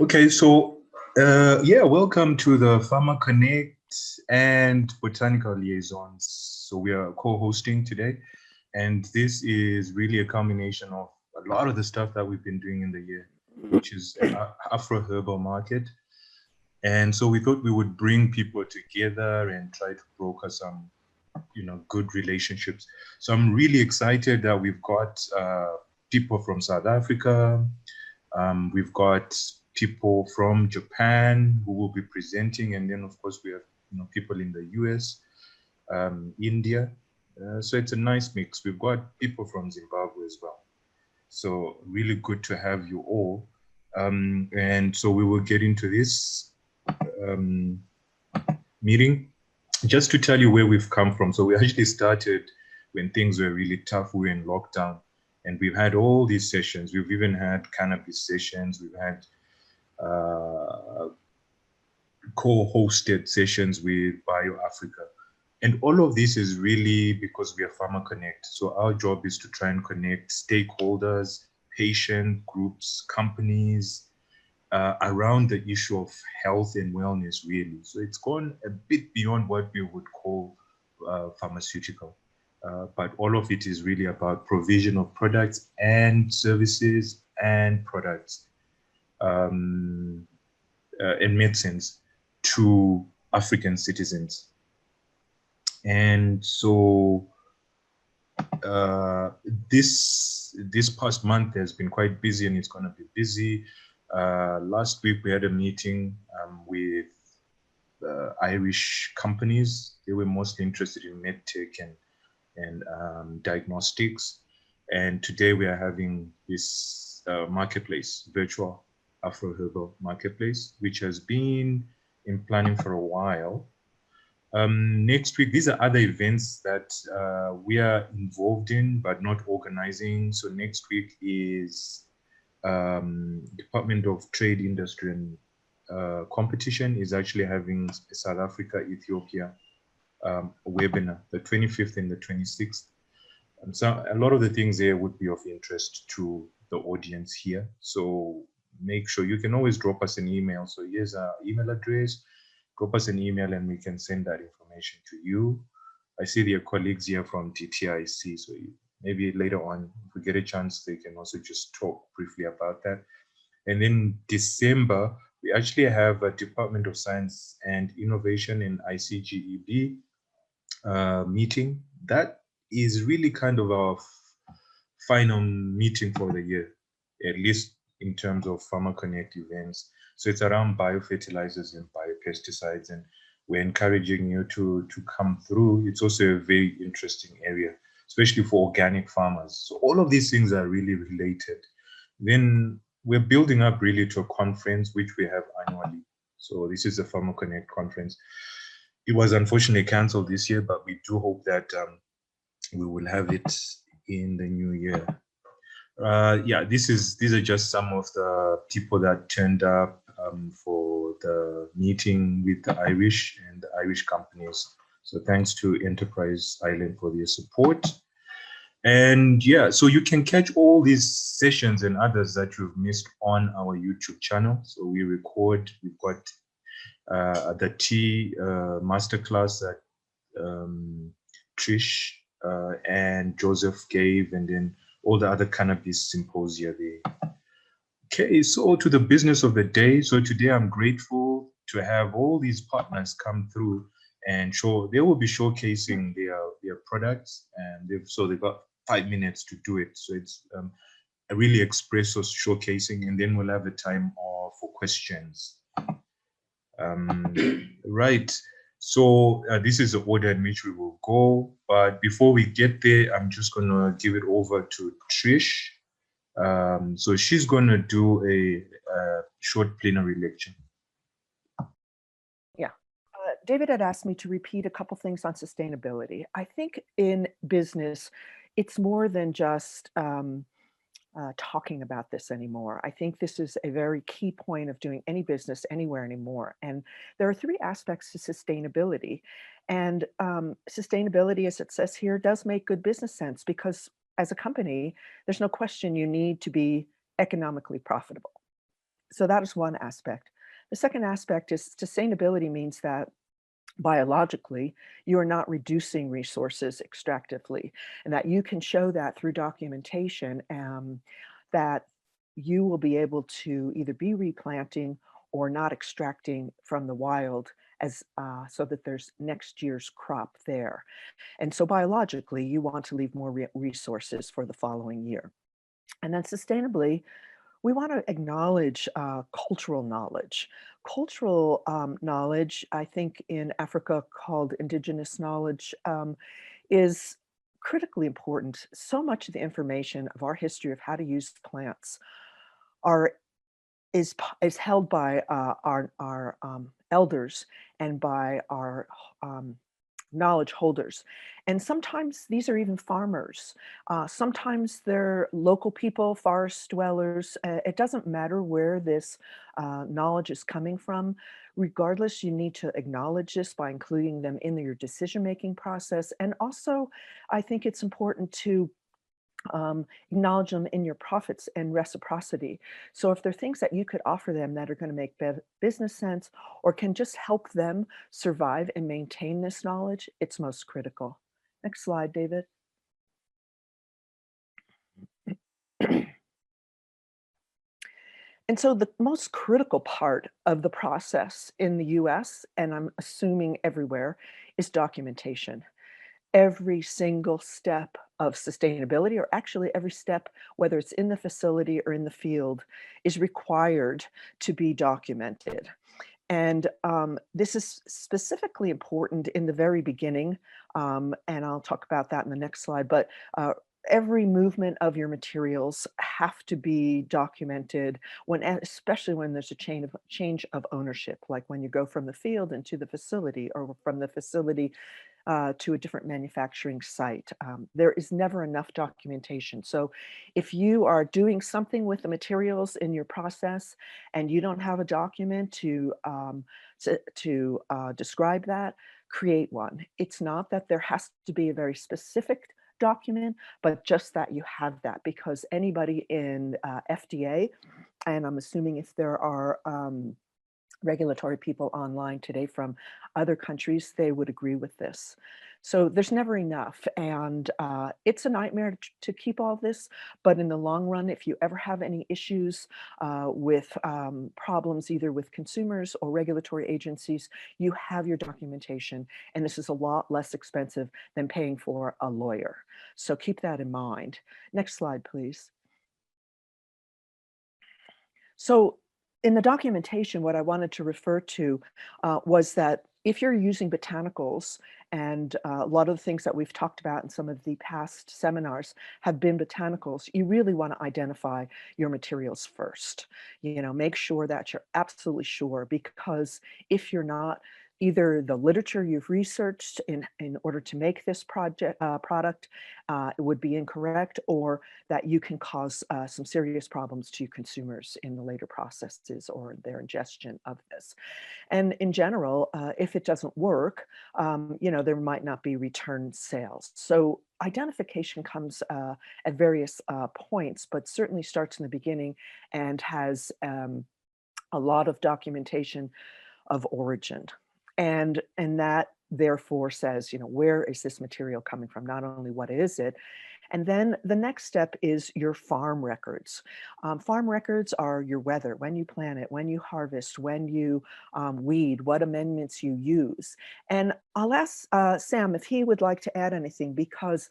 Okay, so yeah, welcome to the Farmer Connect and Botanical Liaisons. So we are co-hosting today, and this is really a combination of a lot of the stuff that we've been doing in the year, which is Afro-Herbal Market. And so we thought we would bring people together and try to broker some, good relationships. So I'm really excited that we've got people from South Africa. We've got people from Japan who will be presenting, and then of course we have people in the US, India. So it's a nice mix. We've got people from Zimbabwe as well. So really good to have you all. And so we will get into this meeting. Just to tell you where we've come from. So we actually started when things were really tough. We were in lockdown, and we've had all these sessions. We've even had cannabis sessions. We've had co-hosted sessions with BioAfrica. And all of this is really because we are Farmer Connect. So our job is to try and connect stakeholders, patient groups, companies, around the issue of health and wellness, really. So it's gone a bit beyond what we would call pharmaceutical. But all of it is really about provision of products and services and products and medicines to African citizens. And so this past month has been quite busy, and it's going to be busy. Last week we had a meeting with Irish companies. They were mostly interested in medtech and diagnostics. And today we are having this marketplace, Virtual Afro-Herbal Marketplace, which has been in planning for a while. Next week, these are other events that we are involved in but not organizing. So next week is Department of Trade, Industry and Competition is actually having a South Africa, Ethiopia webinar, the 25th and the 26th. And so a lot of the things there would be of interest to the audience here. So make sure you can always drop us an email. So here's our email address. Drop us an email and we can send that information to you. I see your colleagues here from TTIC, so maybe later on, if we get a chance, they can also just talk briefly about that. And then December, we actually have a Department of Science and Innovation in ICGEB meeting. That is really kind of our final meeting for the year, at least in terms of Farmer Connect events. So it's around biofertilizers and biopesticides, and we're encouraging you to come through. It's also a very interesting area, especially for organic farmers. So all of these things are really related. Then we're building up really to a conference which we have annually. So this is the Farmer Connect conference. It was unfortunately canceled this year, but we do hope that we will have it in the new year. Yeah, these are just some of the people that turned up for the meeting with the Irish and the Irish companies. So thanks to Enterprise Island for their support. And yeah, so you can catch all these sessions and others that you've missed on our YouTube channel. So we record, we've got the tea masterclass that Trish and Joseph gave, and then all the other cannabis symposia there. Okay, so to the business of the day. So today I'm grateful to have all these partners come through and show. They will be showcasing their products, and they've got 5 minutes to do it. So it's a really espresso showcasing, and then we'll have a time for questions. Right. So this is the order in which we will go. But before we get there, I'm just going to give it over to Trish. So she's going to do a short plenary lecture. Yeah. David had asked me to repeat a couple things on sustainability. I think in business, it's more than just talking about this anymore. I think this is a very key point of doing any business anywhere anymore. And there are 3 aspects to sustainability. And sustainability, as it says here, does make good business sense, because as a company, there's no question you need to be economically profitable. So that is one aspect. The second aspect is sustainability means that biologically, you are not reducing resources extractively, and that you can show that through documentation, that you will be able to either be replanting or not extracting from the wild as so that there's next year's crop there. And so biologically, you want to leave more resources for the following year. And then sustainably, we want to acknowledge cultural knowledge. Cultural knowledge, I think in Africa called indigenous knowledge, is critically important. So much of the information of our history of how to use plants are is held by our elders and by our knowledge holders. And sometimes these are even farmers. Sometimes they're local people, forest dwellers. It doesn't matter where this knowledge is coming from. Regardless, you need to acknowledge this by including them in your decision-making process. And also, I think it's important to acknowledge them in your profits and reciprocity. So if there are things that you could offer them that are going to make business sense or can just help them survive and maintain this knowledge, it's most critical. Next slide, David. And so the most critical part of the process in the US, and I'm assuming everywhere, is documentation. Every single step of sustainability, or actually every step, whether it's in the facility or in the field, is required to be documented. And this is specifically important in the very beginning, and I'll talk about that in the next slide, but every movement of your materials have to be documented especially when there's a change of ownership, like when you go from the field into the facility or from the facility to a different manufacturing site. There is never enough documentation. So if you are doing something with the materials in your process and you don't have a document to describe that, create one. It's not that there has to be a very specific document, but just that you have that, because anybody in FDA, and I'm assuming if there are regulatory people online today from other countries, they would agree with this. So there's never enough, and it's a nightmare to keep all this, but in the long run, if you ever have any issues with problems either with consumers or regulatory agencies, you have your documentation, and this is a lot less expensive than paying for a lawyer. So keep that in mind. Next slide, please. So in the documentation, what I wanted to refer to was that if you're using botanicals, and a lot of the things that we've talked about in some of the past seminars have been botanicals, you really want to identify your materials first. You know, make sure that you're absolutely sure, because if you're not, either the literature you've researched in order to make this product it would be incorrect, or that you can cause some serious problems to consumers in the later processes or their ingestion of this. And in general, if it doesn't work, you know, there might not be return sales. So identification comes at various points, but certainly starts in the beginning and has a lot of documentation of origin. And that therefore says, you know, where is this material coming from? Not only what is it, and then the next step is your farm records. Farm records are your weather, when you plant it, when you harvest, when you weed, what amendments you use. And I'll ask Sam if he would like to add anything, because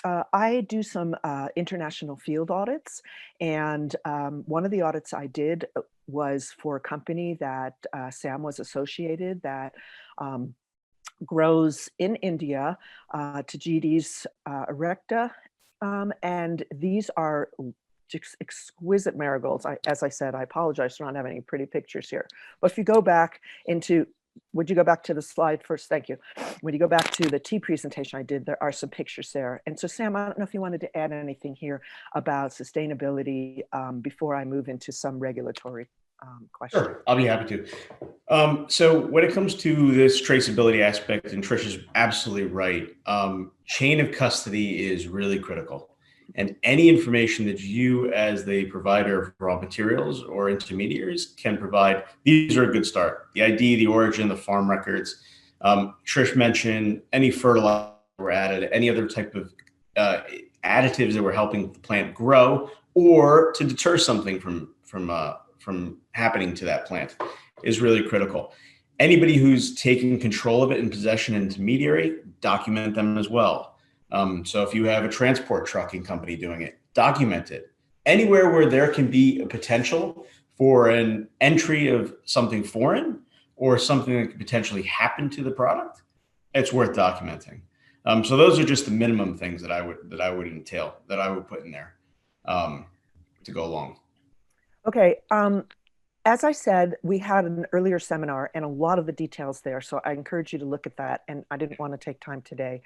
I do some international field audits, and one of the audits I did was for a company that Sam was associated that grows in India, Tagetes erecta, and these are just exquisite marigolds. As I said, I apologize for not having any pretty pictures here, but if you go back into, would you go back to the slide first? Thank you. When you go back to the tea presentation I did, there are some pictures there. And so Sam, I don't know if you wanted to add anything here about sustainability before I move into some regulatory questions. Sure, I'll be happy to. So when it comes to this traceability aspect, and Trish is absolutely right, chain of custody is really critical. And any information that you as the provider of raw materials or intermediaries can provide, these are a good start. The ID, the origin, the farm records. Trish mentioned any fertilizer were added, any other type of additives that were helping the plant grow or to deter something from happening to that plant is really critical. Anybody who's taking control of it in possession and intermediary, document them as well. So if you have a transport trucking company doing it, document it. Anywhere where there can be a potential for an entry of something foreign or something that could potentially happen to the product, it's worth documenting. So those are just the minimum things that I would put in there to go along. Okay. As I said, we had an earlier seminar and a lot of the details there, so I encourage you to look at that, and I didn't want to take time today.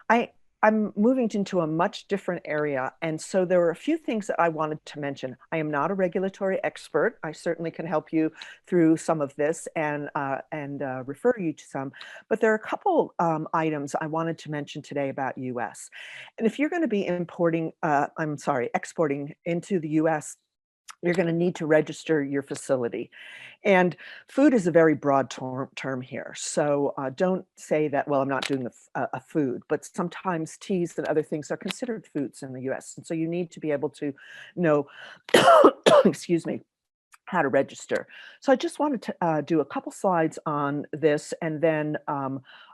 I'm moving into a much different area, and so there were a few things that I wanted to mention. I am not a regulatory expert. I certainly can help you through some of this and refer you to some, but there are a couple items I wanted to mention today about US. And if you're going to be exporting into the US, you're going to need to register your facility. And food is a very broad term here. So don't say that, well, I'm not doing a food, but sometimes teas and other things are considered foods in the US. And so you need to be able to know, excuse me, how to register. So I just wanted to do a couple slides on this, and then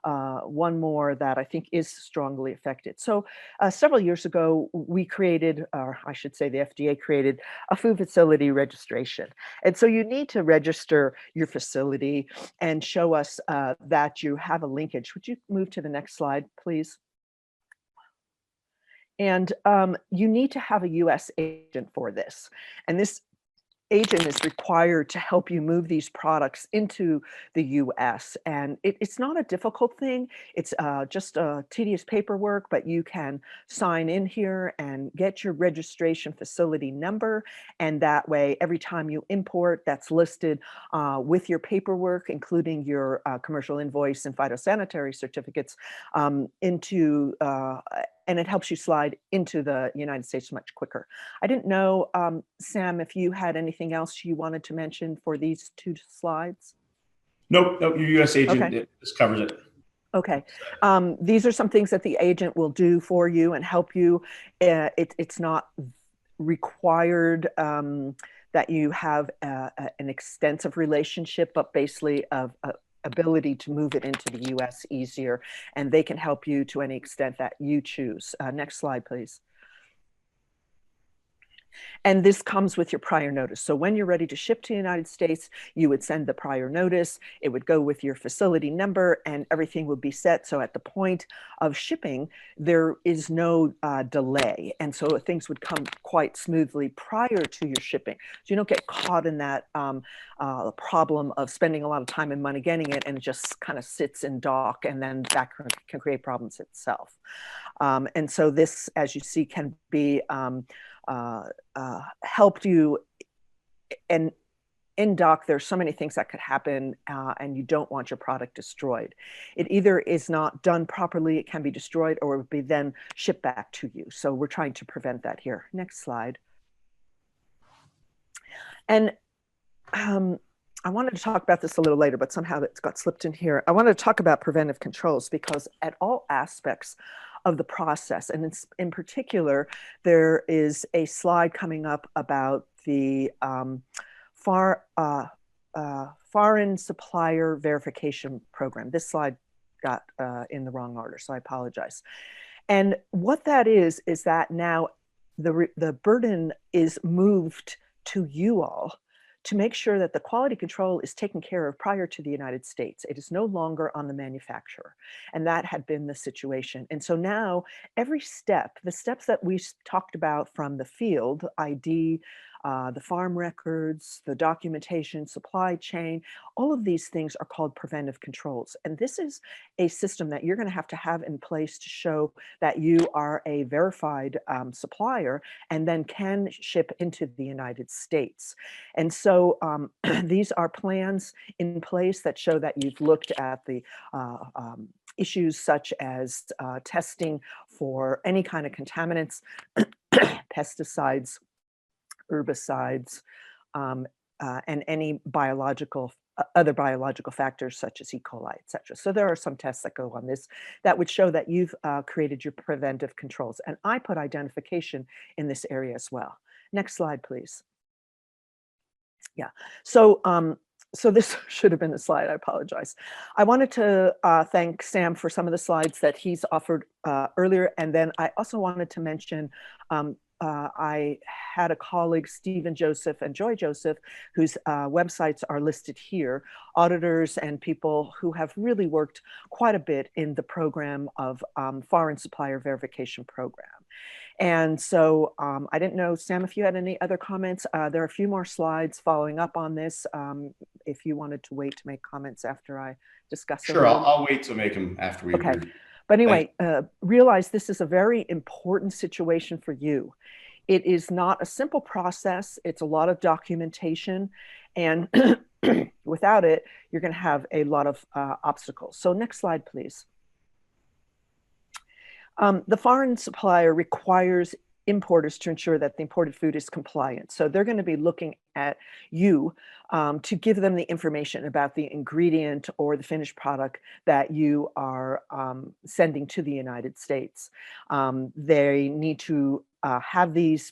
one more that I think is strongly affected. So several years ago, we created, or I should say the FDA created, a food facility registration. And so you need to register your facility and show us that you have a linkage. Would you move to the next slide, please? And you need to have a US agent for this. And this agent is required to help you move these products into the US. And it's not a difficult thing. It's just a tedious paperwork, but you can sign in here and get your registration facility number. And that way, every time you import, that's listed with your paperwork, including your commercial invoice and phytosanitary certificates and it helps you slide into the United States much quicker. I didn't know, Sam, if you had anything else you wanted to mention for these two slides? Nope, your US agent This covers it. Okay. These are some things that the agent will do for you and help you. It's not required that you have an extensive relationship, but basically ability to move it into the US easier, and they can help you to any extent that you choose. Next slide, please. And this comes with your prior notice. So when you're ready to ship to the United States, you would send the prior notice. It would go with your facility number and everything would be set. So at the point of shipping, there is no delay. And so things would come quite smoothly prior to your shipping. So you don't get caught in that problem of spending a lot of time and money getting it and it just kind of sits in dock, and then that can create problems itself. And so this, as you see, can be helped you. And in dock, there's so many things that could happen, and you don't want your product destroyed. It either is not done properly, it can be destroyed, or it would be then shipped back to you. So we're trying to prevent that here. Next slide. And I wanted to talk about this a little later, but somehow it's got slipped in here. I wanted to talk about preventive controls because at all aspects of the process, and in particular, there is a slide coming up about the foreign supplier verification program. This slide got in the wrong order, so I apologize. And what that is that now the burden is moved to you all to make sure that the quality control is taken care of prior to the United States. It is no longer on the manufacturer. And that had been the situation. And so now every step, the steps that we talked about from the field, ID, the farm records, the documentation, supply chain, all of these things are called preventive controls. And this is a system that you're going to have in place to show that you are a verified supplier and then can ship into the United States. And so these are plans in place that show that you've looked at the issues such as testing for any kind of contaminants, pesticides, herbicides, and any other biological factors such as E. coli, et cetera. So there are some tests that go on this that would show that you've created your preventive controls. And I put identification in this area as well. Next slide, please. Yeah. So so this should have been the slide. I apologize. I wanted to thank Sam for some of the slides that he's offered earlier. And then I also wanted to mention I had a colleague, Stephen Joseph and Joy Joseph, whose websites are listed here, auditors and people who have really worked quite a bit in the program of foreign supplier verification program. And so I didn't know, Sam, if you had any other comments. There are a few more slides following up on this. If you wanted to wait to make comments after I discuss it. Sure, I'll wait to make them after we. Okay. But anyway, realize this is a very important situation for you. It is not a simple process. It's a lot of documentation. And without it, you're going to have a lot of obstacles. So next slide, please. The foreign supplier requires importers to ensure that the imported food is compliant. So they're going to be looking at you to give them the information about the ingredient or the finished product that you are sending to the United States. They need to have these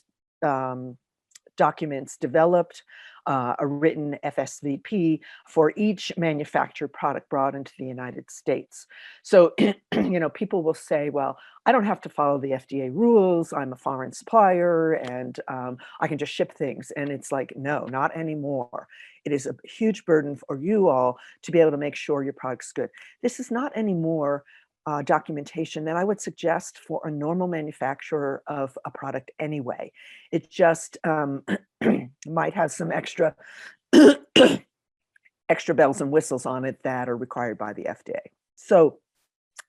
documents developed, a written FSVP for each manufactured product brought into the United States. So, you know, people will say, well, I don't have to follow the FDA rules. I'm a foreign supplier and I can just ship things. And it's like, no, not anymore. It is a huge burden for you all to be able to make sure your product's good. This is not anymore documentation that I would suggest for a normal manufacturer of a product anyway. It just might have some extra extra bells and whistles on it that are required by the FDA. So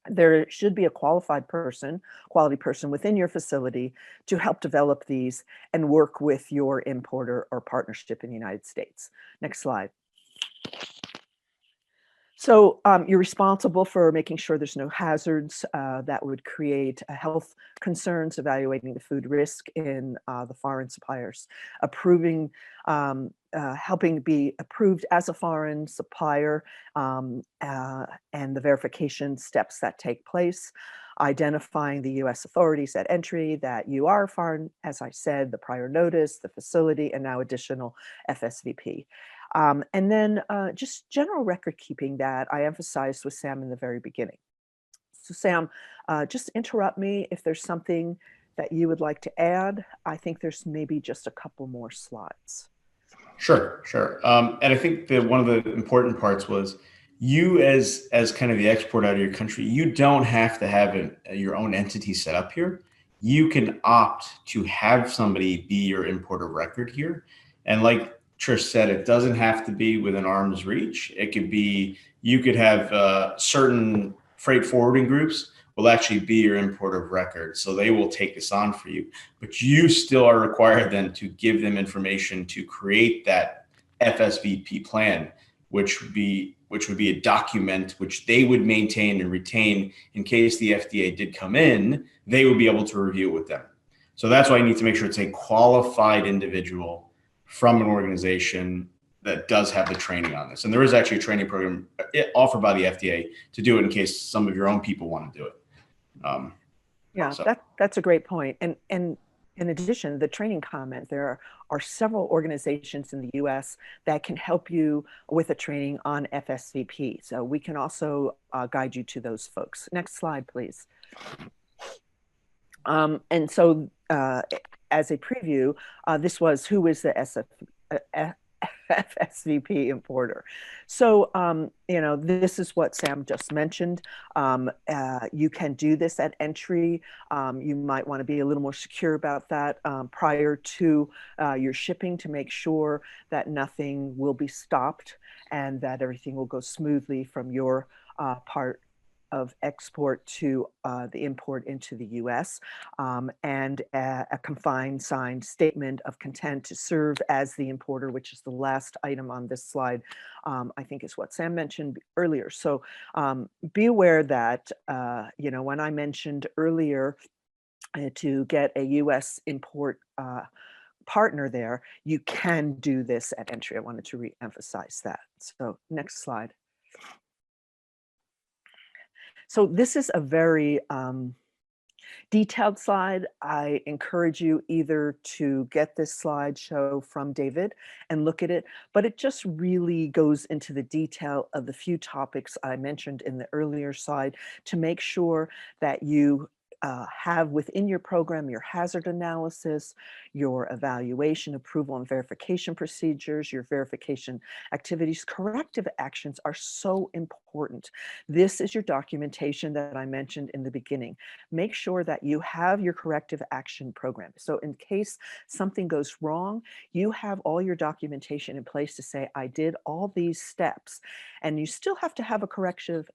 there should be a qualified person, quality person within your facility to help develop these and work with your importer or partnership in the United States. Next slide. So you're responsible for making sure there's no hazards that would create health concerns, evaluating the food risk in the foreign suppliers, approving, helping be approved as a foreign supplier, and the verification steps that take place, identifying the U.S. authorities at entry that you are foreign, as I said, the prior notice, the facility, and now additional FSVP. And then just general record keeping that I emphasized with Sam in the very beginning. So Sam, just interrupt me if there's something that you would like to add. I think there's maybe just a couple more slides. Sure, sure. And I think that one of the important parts was you as kind of the export out of your country, you don't have to have your own entity set up here. You can opt to have somebody be your importer record here. And like Trish said, it doesn't have to be within arm's reach. It could be, you could have certain freight forwarding groups will actually be your importer of record. So they will take this on for you, but you still are required then to give them information to create that FSVP plan, which would be a document which they would maintain and retain in case the FDA did come in, they would be able to review it with them. So that's why you need to make sure it's a qualified individual from an organization that does have the training on this. And there is actually a training program offered by the FDA to do it in case some of your own people want to do it. Yeah, so that's a great point. And in addition, the training comment, there are several organizations in the US that can help you with a training on FSVP. So we can also guide you to those folks. Next slide, please. And so as a preview, this was who is the FSVP importer. So, you know, this is what Sam just mentioned. You can do this at entry. You might want to be a little more secure about that prior to your shipping to make sure that nothing will be stopped and that everything will go smoothly from your part of export to the import into the US, and a confined signed statement of content to serve as the importer, which is the last item on this slide, I think is what Sam mentioned earlier. So be aware that, when I mentioned earlier to get a US import partner there, you can do this at entry. I wanted to re-emphasize that. So next slide. So this is a very detailed slide. I encourage you either to get this slideshow from David and look at it, but it just really goes into the detail of the few topics I mentioned in the earlier slide to make sure that you have within your program your hazard analysis, your evaluation, approval, and verification procedures, your verification activities. Corrective actions are so important. This is your documentation that I mentioned in the beginning. Make sure that you have your corrective action program. So in case something goes wrong, you have all your documentation in place to say, I did all these steps. And you still have to have a corrective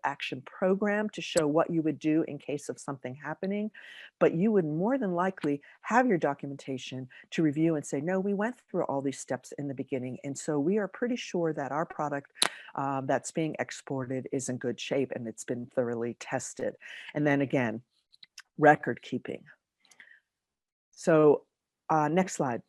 action program to show what you would do in case of something happening, but you would more than likely have your documentation to review and say, no, we went through all these steps in the beginning, and so we are pretty sure that our product that's being exported is in good shape and it's been thoroughly tested. And then again, record keeping. So next slide.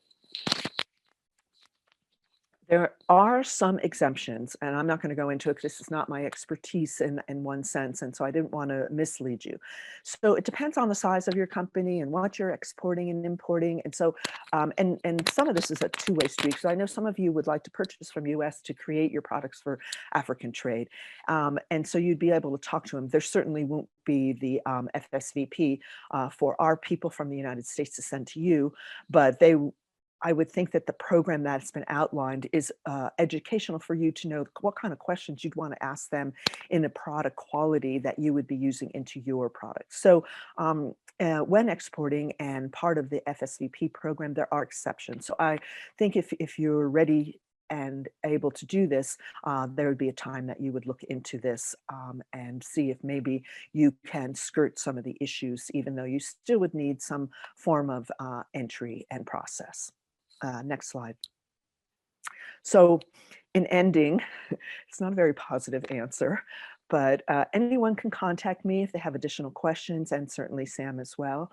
There are some exemptions, and I'm not going to go into it because this is not my expertise in one sense, and so I didn't want to mislead you. So it depends on the size of your company and what you're exporting and importing, and so and some of this is a two-way street. So I know some of you would like to purchase from US to create your products for African trade, and so you'd be able to talk to them. There certainly won't be the FSVP for our people from the United States to send to you, but I would think that the program that's been outlined is educational for you to know what kind of questions you'd want to ask them in a product quality that you would be using into your product. So when exporting and part of the FSVP program, there are exceptions. So I think if you're ready and able to do this, there would be a time that you would look into this and see if maybe you can skirt some of the issues, even though you still would need some form of entry and process. Next slide. So in ending, it's not a very positive answer, but anyone can contact me if they have additional questions, and certainly Sam as well.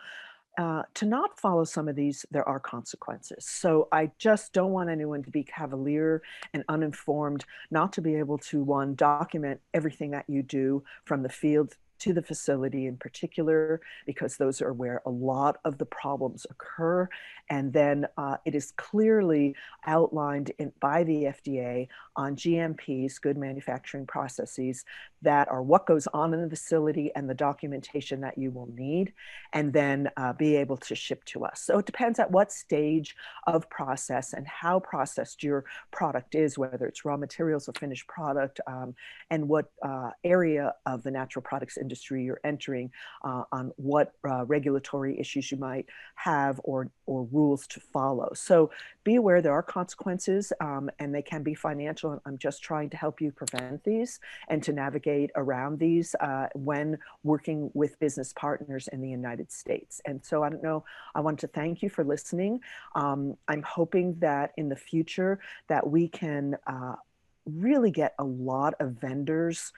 To not follow some of these, there are consequences. So I just don't want anyone to be cavalier and uninformed, not to be able to, one, document everything that you do from the field to the facility in particular, because those are where a lot of the problems occur. And then it is clearly outlined by the FDA on GMPs, good manufacturing processes, that are what goes on in the facility and the documentation that you will need, and then be able to ship to us. So it depends at what stage of process and how processed your product is, whether it's raw materials or finished product, and what area of the natural products industry you're entering, on what regulatory issues you might have or rules to follow. So be aware there are consequences, and they can be financial. I'm just trying to help you prevent these and to navigate around these when working with business partners in the United States. And so I don't know, I want to thank you for listening. I'm hoping that in the future that we can really get a lot of vendors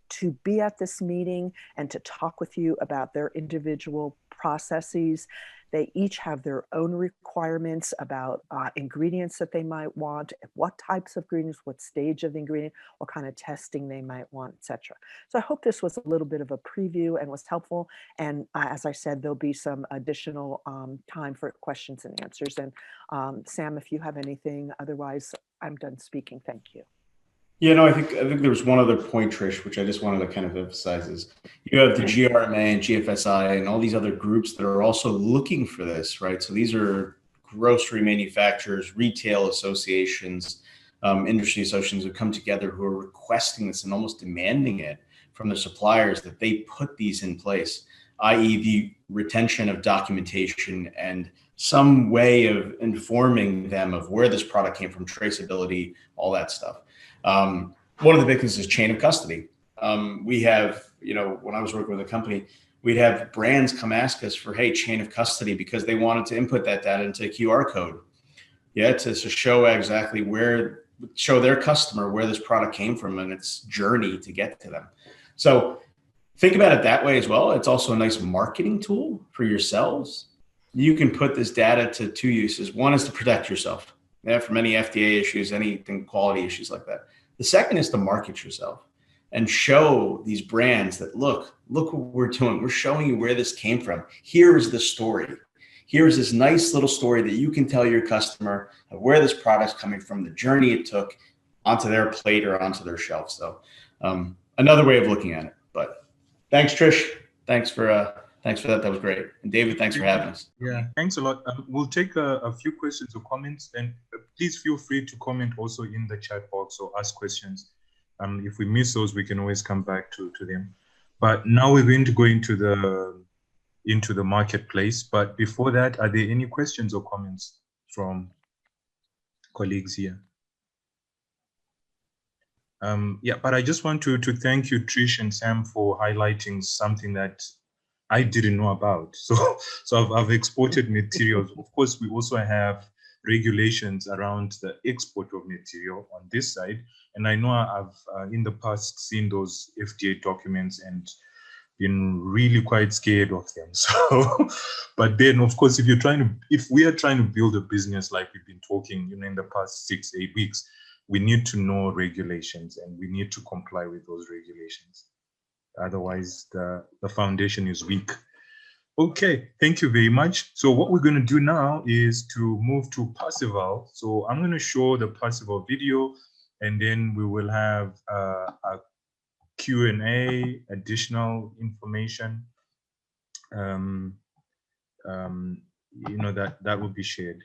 to be at this meeting and to talk with you about their individual processes. They each have their own requirements about ingredients that they might want, what types of ingredients, what stage of the ingredient, what kind of testing they might want, etc. So I hope this was a little bit of a preview and was helpful. And as I said, there'll be some additional time for questions and answers. And Sam, if you have anything, otherwise I'm done speaking. Thank you. Yeah, no, I think there was one other point, Trish, which I just wanted to kind of emphasize is you have the GRMA and GFSI and all these other groups that are also looking for this, right? So these are grocery manufacturers, retail associations, industry associations who come together who are requesting this and almost demanding it from the suppliers that they put these in place, i.e. the retention of documentation and some way of informing them of where this product came from, traceability, all that stuff. One of the big things is chain of custody. We have, when I was working with a company, we'd have brands come ask us for, hey, chain of custody, because they wanted to input that data into a QR code. Yeah, to show exactly show their customer where this product came from and its journey to get to them. So think about it that way as well. It's also a nice marketing tool for yourselves. You can put this data to two uses. One is to protect yourself from any FDA issues, anything quality issues like that. The second is to market yourself and show these brands that, look what we're doing. We're showing you where this came from. Here is the story. Here's this nice little story that you can tell your customer of where this product's coming from, the journey it took onto their plate or onto their shelf. So another way of looking at it. But thanks, Trish. Thanks for that. That was great. And David, thanks for having us. Yeah, thanks a lot. We'll take a few questions or comments, and please feel free to comment also in the chat box or ask questions. If we miss those, we can always come back to them. But now we're going to go into the marketplace. But before that, are there any questions or comments from colleagues here? Yeah, but I just want to thank you, Trish and Sam, for highlighting something that I didn't know about. So I've exported materials. Of course, we also have regulations around the export of material on this side. And I know I've in the past seen those FDA documents and been really quite scared of them. So, but then of course, if we are trying to build a business like we've been talking, in the past 6-8 weeks, we need to know regulations and we need to comply with those regulations. Otherwise, the foundation is weak. Okay, thank you very much. So what we're going to do now is to move to Percival. So I'm going to show the Percival video, and then we will have a Q&A, additional information, that will be shared.